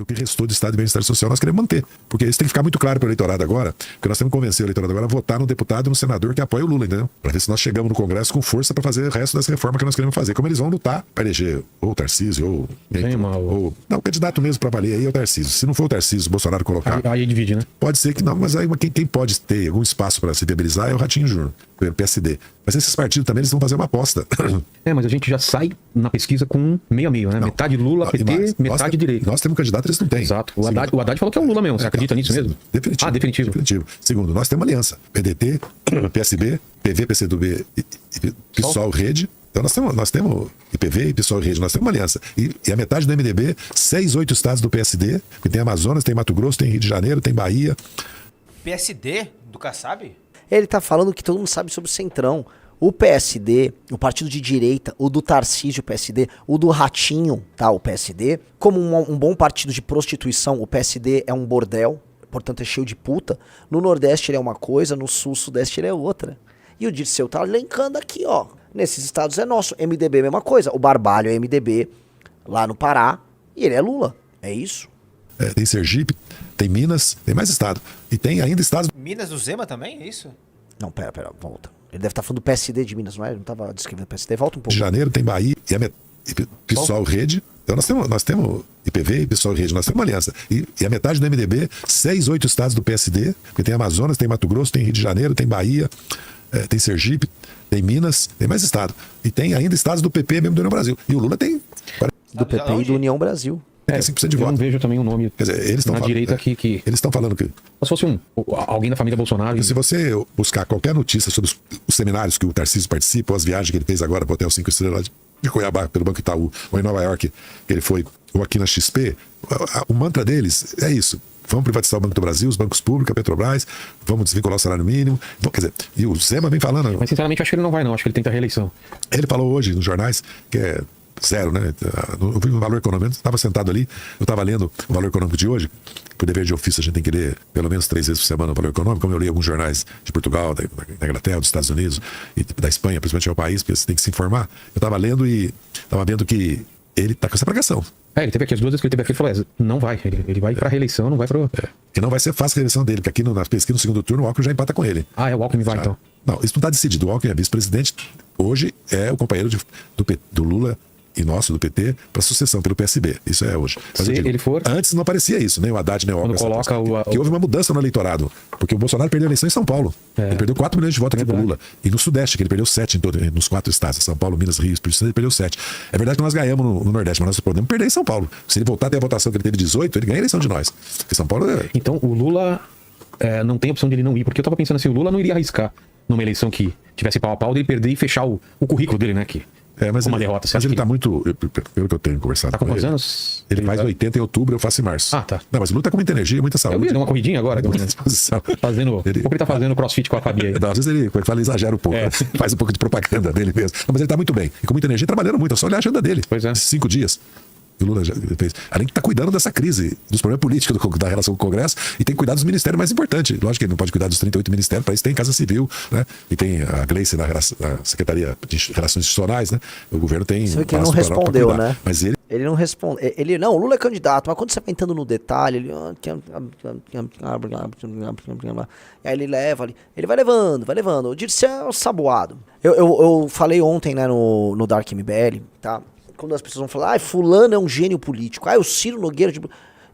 o que restou de Estado de bem-estar social nós queremos manter. Porque isso tem que ficar muito claro para o eleitorado agora, porque nós temos que convencer o eleitorado agora a votar no deputado e no senador que apoia o Lula, entendeu? Para ver se nós chegamos no Congresso com força para fazer o resto das reformas que nós queremos fazer. Como eles vão lutar para eleger ou o Tarcísio ou não, o candidato mesmo para valer aí é o Tarcísio. Se não for o Tarcísio, o Bolsonaro colocar... Aí divide, né? Pode ser que não, mas aí quem pode ter algum espaço para se viabilizar é o Ratinho Júnior, o PSD. Mas esses partidos também eles vão fazer uma aposta. Mas a gente já sai na pesquisa com meio a meio, né? Não. Metade Lula, PT, metade direita. Nós temos um candidato, eles não têm. Exato. O Haddad falou que é o Lula mesmo. Você acredita nisso mesmo? Definitivo. Definitivo. Segundo, nós temos uma aliança. PDT, PSB, PV, PCdoB e PSOL, Rede. Então nós temos IPV, e PSOL e Rede, nós temos uma aliança. E a metade do MDB, 6, 8 estados do PSD, que tem Amazonas, tem Mato Grosso, tem Rio de Janeiro, tem Bahia. PSD do Kassab? Ele tá falando que todo mundo sabe sobre o Centrão. O PSD, o partido de direita, o do Tarcísio, o PSD, o do Ratinho, tá, o PSD, como um bom partido de prostituição, o PSD é um bordel, portanto é cheio de puta. No Nordeste ele é uma coisa, no Sul, Sudeste ele é outra. E o Dirceu tá elencando aqui, ó. Nesses estados é nosso. MDB é a mesma coisa. O Barbalho é MDB lá no Pará e ele é Lula. É isso. Tem Sergipe, tem Minas, tem mais estado. E tem ainda estados... Minas do Zema também, é isso? Não, pera, volta. Ele deve estar falando do PSD de Minas, não é? Ele não estava descrevendo o PSD. Volta um pouco. De Janeiro tem Bahia e PSOL, Rede. Então nós temos IPV e PSOL e Rede, nós temos uma aliança. E a metade do MDB, 6, 8 estados do PSD, porque tem Amazonas, tem Mato Grosso, tem Rio de Janeiro, tem Bahia, tem Sergipe, tem Minas, tem mais estado. E tem ainda estados do PP mesmo do União Brasil. E o Lula tem... Do PP e do União Brasil. 5% de voto. Eu não vejo também o nome. Quer dizer, eles estão na direita que... Eles estão falando que... Se fosse alguém da família Bolsonaro... Se você buscar qualquer notícia sobre os seminários que o Tarcísio participa, ou as viagens que ele fez agora para o Hotel 5 Estrelas de Cuiabá, pelo Banco Itaú, ou em Nova York, que ele foi, ou aqui na XP, o mantra deles é isso. Vamos privatizar o Banco do Brasil, os bancos públicos, a Petrobras, vamos desvincular o salário mínimo. Quer dizer, e o Zema vem falando... Mas sinceramente eu acho que ele não vai não, acho que ele tenta a reeleição. Ele falou hoje nos jornais que é... zero, né? Eu vi o Valor Econômico, eu estava sentado ali, eu estava lendo o Valor Econômico de hoje, por dever de ofício a gente tem que ler pelo menos 3 vezes por semana o Valor Econômico, como eu li alguns jornais de Portugal, da Inglaterra, dos Estados Unidos e da Espanha, principalmente é o país, porque você tem que se informar. Eu estava lendo e estava vendo que ele está com essa pregação. Ele teve aqui as 2 vezes que ele teve aqui, ele falou, não vai, ele vai para reeleição, não vai para... E não vai ser fácil a reeleição dele, porque aqui na pesquisa, no segundo turno, o Alckmin já empata com ele. O Alckmin vai então. Não, isso não está decidido. O Alckmin é vice-presidente, hoje é o companheiro do Lula e nosso, do PT, para sucessão pelo PSB. Isso é hoje. Mas se ele for... Antes não aparecia isso, nem o Haddad, nem o Alckmin. Que houve uma mudança no eleitorado, porque o Bolsonaro perdeu a eleição em São Paulo. Ele perdeu 4 milhões de votos aqui pro Lula. E no Sudeste, que ele perdeu 7 nos 4 estados, São Paulo, Minas, Rio, Espírito Santo, ele perdeu 7. É verdade que nós ganhamos no Nordeste, mas nós podemos perder em São Paulo. Se ele voltar a ter a votação que ele teve 18, ele ganha a eleição de nós. Porque São Paulo é... Então o Lula não tem opção de ele não ir, porque eu tava pensando assim, o Lula não iria arriscar numa eleição que tivesse pau a pau, dele perder e fechar o currículo dele, né, aqui. Mas uma derrota. Mas ele tá muito... Pelo que eu tenho conversado com quantos anos? Ele faz 80 em outubro, eu faço em março. Tá. Não, mas o Lula tá com muita energia, muita saúde. Eu vi uma corridinha agora. Muita disposição. Ele tá fazendo crossfit com a Fabi aí. Não, às vezes ele fala, exagera um pouco. Faz um pouco de propaganda dele mesmo. Não, mas ele tá muito bem. E com muita energia, trabalhando muito. É só olhar a agenda dele. Pois é. Esses 5 dias. O Lula já fez. Além de estar cuidando dessa crise, dos problemas políticos da relação com o Congresso, e tem que cuidar dos ministérios mais importantes. Lógico que ele não pode cuidar dos 38 ministérios, para isso tem Casa Civil, né? E tem a Gleice na Secretaria de Relações Institucionais, né? O governo tem... Isso que ele não respondeu, né? Mas ele não responde. Não, o Lula é candidato, mas quando você vai entrando no detalhe, ele... Aí ele leva ali. Ele vai levando. O Dirceu é saboado. Eu falei ontem, né, no Dark MBL, tá? Quando as pessoas vão falar, fulano é um gênio político, o Ciro Nogueira...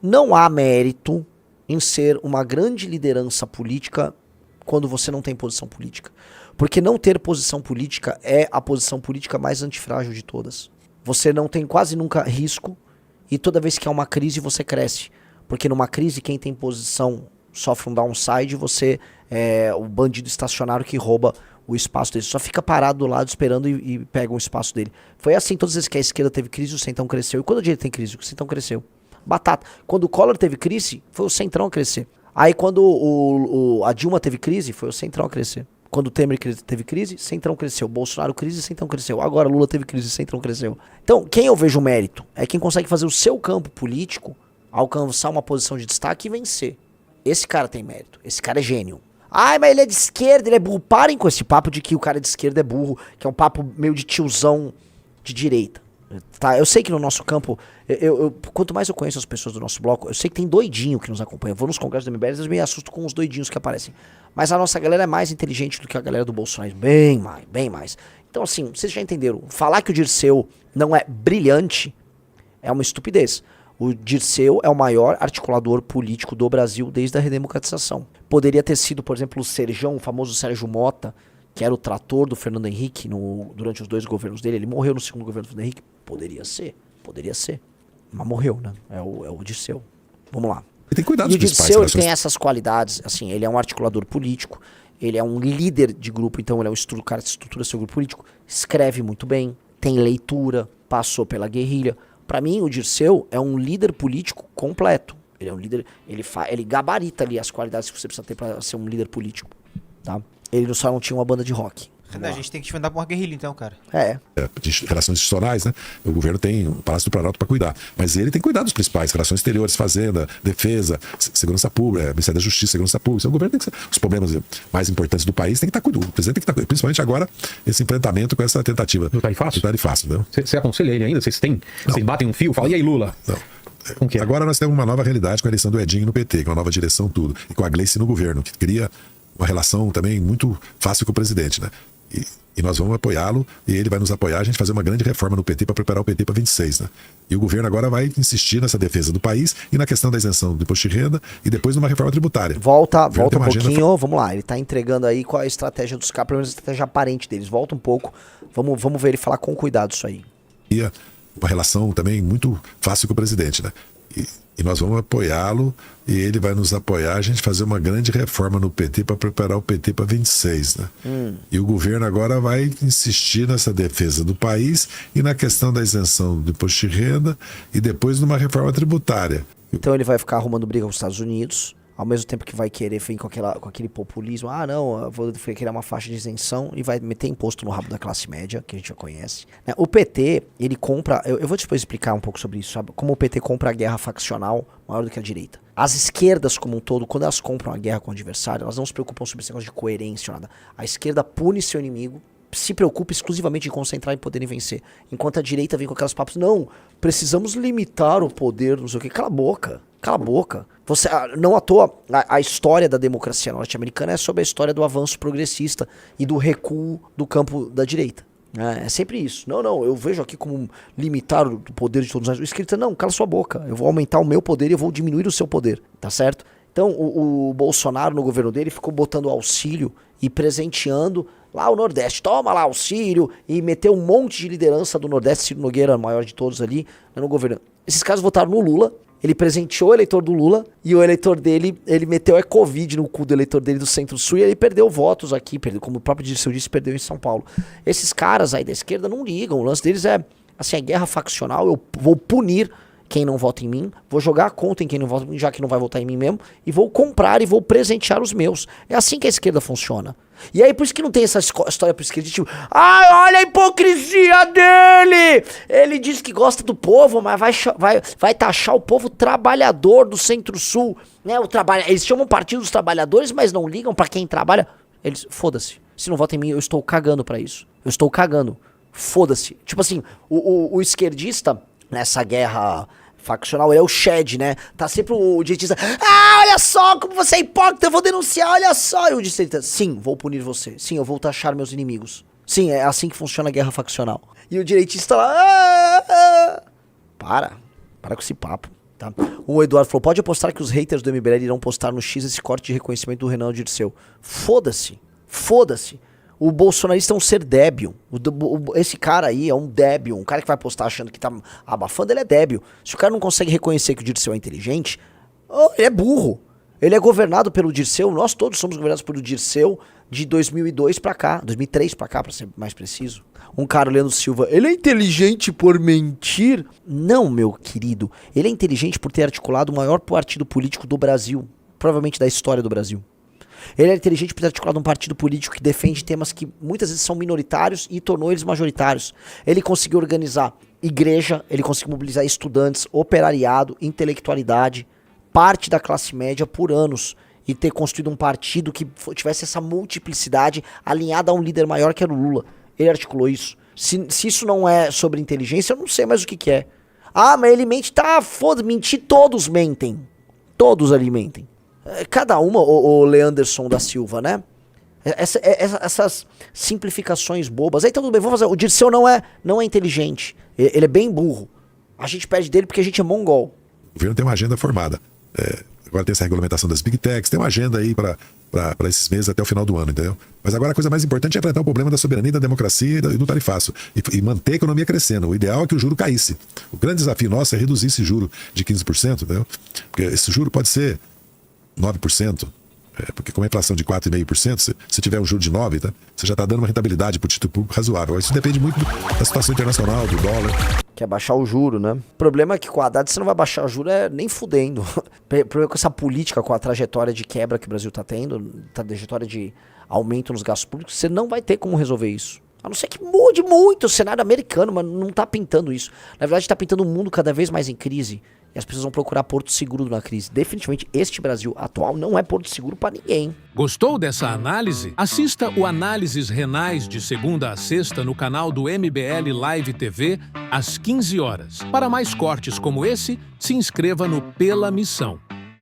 Não há mérito em ser uma grande liderança política quando você não tem posição política. Porque não ter posição política é a posição política mais antifrágil de todas. Você não tem quase nunca risco e toda vez que há uma crise você cresce. Porque numa crise quem tem posição sofre um downside, você é o bandido estacionário que rouba o espaço dele. Só fica parado do lado esperando e pega o espaço dele. Foi assim todas as vezes que a esquerda teve crise, o Centrão cresceu. E quando a direita tem crise, o Centrão cresceu. Batata. Quando o Collor teve crise, foi o Centrão a crescer. Aí quando a Dilma teve crise, foi o Centrão a crescer. Quando o Temer teve crise, Centrão cresceu. Bolsonaro crise, Centrão cresceu. Agora Lula teve crise, Centrão cresceu. Então, quem eu vejo mérito é quem consegue fazer o seu campo político alcançar uma posição de destaque e vencer. Esse cara tem mérito. Esse cara é gênio. Mas ele é de esquerda, ele é burro. Parem com esse papo de que o cara de esquerda é burro, que é um papo meio de tiozão de direita. Tá, eu sei que no nosso campo, quanto mais eu conheço as pessoas do nosso bloco, eu sei que tem doidinho que nos acompanha. Eu vou nos congressos do MBL, eles me assustam com os doidinhos que aparecem. Mas a nossa galera é mais inteligente do que a galera do Bolsonaro. Bem mais, bem mais. Então, assim, vocês já entenderam. Falar que o Dirceu não é brilhante é uma estupidez. O Dirceu é o maior articulador político do Brasil desde a redemocratização. Poderia ter sido, por exemplo, o Serjão, o famoso Sérgio Mota, que era o trator do Fernando Henrique durante os 2 governos dele. Ele morreu no segundo governo do Fernando Henrique. Poderia ser. Mas morreu, né? É o Dirceu. Vamos lá. E tem cuidado E o com os principais Dirceu, ele relações. tem essas qualidades. Assim, ele é um articulador político. Ele é um líder de grupo. Então ele é um cara que estrutura seu grupo político. Escreve muito bem. Tem leitura. Passou pela guerrilha. Pra mim, o Dirceu é um líder político completo. Ele é um líder... Ele gabarita ali as qualidades que você precisa ter pra ser um líder político. Tá? Ele só não tinha uma banda de rock. Renan, a gente tem que te mandar pra uma guerrilha então, cara. De relações institucionais, né? O governo tem o Palácio do Planalto para cuidar. Mas ele tem que cuidar dos principais, relações exteriores, fazenda, defesa, segurança pública, Ministério da Justiça, segurança pública. Então, o governo tem que os problemas mais importantes do país tem que estar cuidando. O presidente tem que estar cuidando. Principalmente agora, esse enfrentamento com essa tentativa. Do tarifaço? Do tarifaço, entendeu? Você aconselha ele ainda? Vocês batem um fio? Fala, e aí, Lula? Não. Como que é? Agora nós temos uma nova realidade com a eleição do Edinho no PT, com a nova direção, tudo. E com a Gleice no governo, que cria uma relação também muito fácil com o presidente, né? E nós vamos apoiá-lo e ele vai nos apoiar a gente fazer uma grande reforma no PT para preparar o PT para 26, né? E o governo agora vai insistir nessa defesa do país e na questão da isenção do imposto de renda e depois numa reforma tributária. Volta um tem uma agenda pouquinho, vamos lá. Ele tá entregando aí qual é a estratégia dos caras, pelo menos a estratégia aparente deles. Volta um pouco, vamos ver ele falar com cuidado isso aí. E uma relação também muito fácil com o presidente, né? E nós vamos apoiá-lo e ele vai nos apoiar a gente fazer uma grande reforma no PT para preparar o PT para 26, né? E o governo agora vai insistir nessa defesa do país e na questão da isenção do imposto de renda e depois numa reforma tributária. Então ele vai ficar arrumando briga com os Estados Unidos, ao mesmo tempo que vai querer vir com aquele populismo. Ah, não, eu vou criar uma faixa de isenção e vai meter imposto no rabo da classe média, que a gente já conhece. O PT, ele compra... Eu vou depois explicar um pouco sobre isso, sabe? Como o PT compra a guerra faccional maior do que a direita. As esquerdas, como um todo, quando elas compram a guerra com o adversário, elas não se preocupam sobre esse negócio de coerência ou nada. A esquerda pune seu inimigo, se preocupa exclusivamente em concentrar em poder e vencer. Enquanto a direita vem com aquelas papos, não, precisamos limitar o poder, não sei o quê. Cala a boca. Cala a boca. Você, não à toa, a história da democracia norte-americana é sobre a história do avanço progressista e do recuo do campo da direita. É sempre isso. Não, eu vejo aqui como limitar o poder de todos nós. O escrita, não, cala sua boca. Eu vou aumentar o meu poder e eu vou diminuir o seu poder. Tá certo? Então, o Bolsonaro, no governo dele, ficou botando auxílio e presenteando lá o Nordeste. Toma lá auxílio e meteu um monte de liderança do Nordeste. Ciro Nogueira, o maior de todos ali, no governo. Esses caras votaram no Lula. Ele presenteou o eleitor do Lula e o eleitor dele, ele meteu Covid no cu do eleitor dele do Centro-Sul e ele perdeu votos aqui, como o próprio Dirceu disse, perdeu em São Paulo. Esses caras aí da esquerda não ligam, o lance deles é, assim, a guerra faccional, eu vou punir quem não vota em mim, vou jogar a conta em quem não vota em mim, já que não vai votar em mim mesmo, e vou comprar e vou presentear os meus. É assim que a esquerda funciona. E aí por isso que não tem essa história pro esquerda, tipo, ai, olha a hipocrisia dele! Ele diz que gosta do povo, mas vai taxar o povo trabalhador do Centro-Sul, né? Eles chamam Partido dos Trabalhadores, mas não ligam pra quem trabalha. Eles, foda-se, se não vota em mim, eu estou cagando pra isso. Eu estou cagando. Foda-se. Tipo assim, o esquerdista, nessa guerra faccional, ele é o Shed, né? Tá sempre o direitista, olha só como você é hipócrita, eu vou denunciar, olha só. E o direitista, sim, vou punir você. Sim, eu vou taxar meus inimigos. Sim, é assim que funciona a guerra faccional. E o direitista lá, para com esse papo, tá? O Eduardo falou, pode apostar que os haters do MBL irão postar no X esse corte de reconhecimento do Renan Dirceu. Foda-se. O bolsonarista é um ser débil. Esse cara aí é um débil. Um cara que vai postar achando que tá abafando, ele é débil. Se o cara não consegue reconhecer que o Dirceu é inteligente, ele é burro. Ele é governado pelo Dirceu. Nós todos somos governados pelo Dirceu de 2002 pra cá. 2003 pra cá, pra ser mais preciso. Um cara, Leandro Silva, ele é inteligente por mentir? Não, meu querido. Ele é inteligente por ter articulado o maior partido político do Brasil. Provavelmente da história do Brasil. Ele é inteligente por ter articulado um partido político que defende temas que muitas vezes são minoritários e tornou eles majoritários. Ele conseguiu organizar igreja, ele conseguiu mobilizar estudantes, operariado, intelectualidade, parte da classe média por anos e ter construído um partido que tivesse essa multiplicidade alinhada a um líder maior que era o Lula. Ele articulou isso. Se isso não é sobre inteligência, eu não sei mais o que que é. Ah, mas ele mente. Tá, foda, mentir, todos mentem. Todos ali mentem. Cada uma, o Leanderson da Silva, né? Essas simplificações bobas. Aí, então, tudo bem, vamos fazer. O Dirceu não é inteligente. Ele é bem burro. A gente perde dele porque a gente é mongol. O governo tem uma agenda formada. Agora tem essa regulamentação das Big Techs, tem uma agenda aí para esses meses até o final do ano, entendeu? Mas agora a coisa mais importante é enfrentar o problema da soberania, da democracia e do tarifaço. E manter a economia crescendo. O ideal é que o juro caísse. O grande desafio nosso é reduzir esse juro de 15%, entendeu? Porque esse juro pode ser 9%. Porque com a inflação de 4,5%, se tiver um juro de 9%, tá? Você já está dando uma rentabilidade para o título público razoável. Isso depende muito da situação internacional, do dólar. Que é baixar o juro, né? O problema é que com o Haddad você não vai baixar o juro nem fudendo. O problema com essa política, com a trajetória de quebra que o Brasil tá tendo, a trajetória de aumento nos gastos públicos, você não vai ter como resolver isso. A não ser que mude muito o cenário americano, mas não tá pintando isso. Na verdade, tá pintando um mundo cada vez mais em crise. E as pessoas vão procurar porto seguro na crise. Definitivamente, este Brasil atual não é porto seguro pra ninguém. Gostou dessa análise? Assista o Análises Renais de segunda a sexta no canal do MBL Live TV, às 15 horas. Para mais cortes como esse, se inscreva no Pela Missão.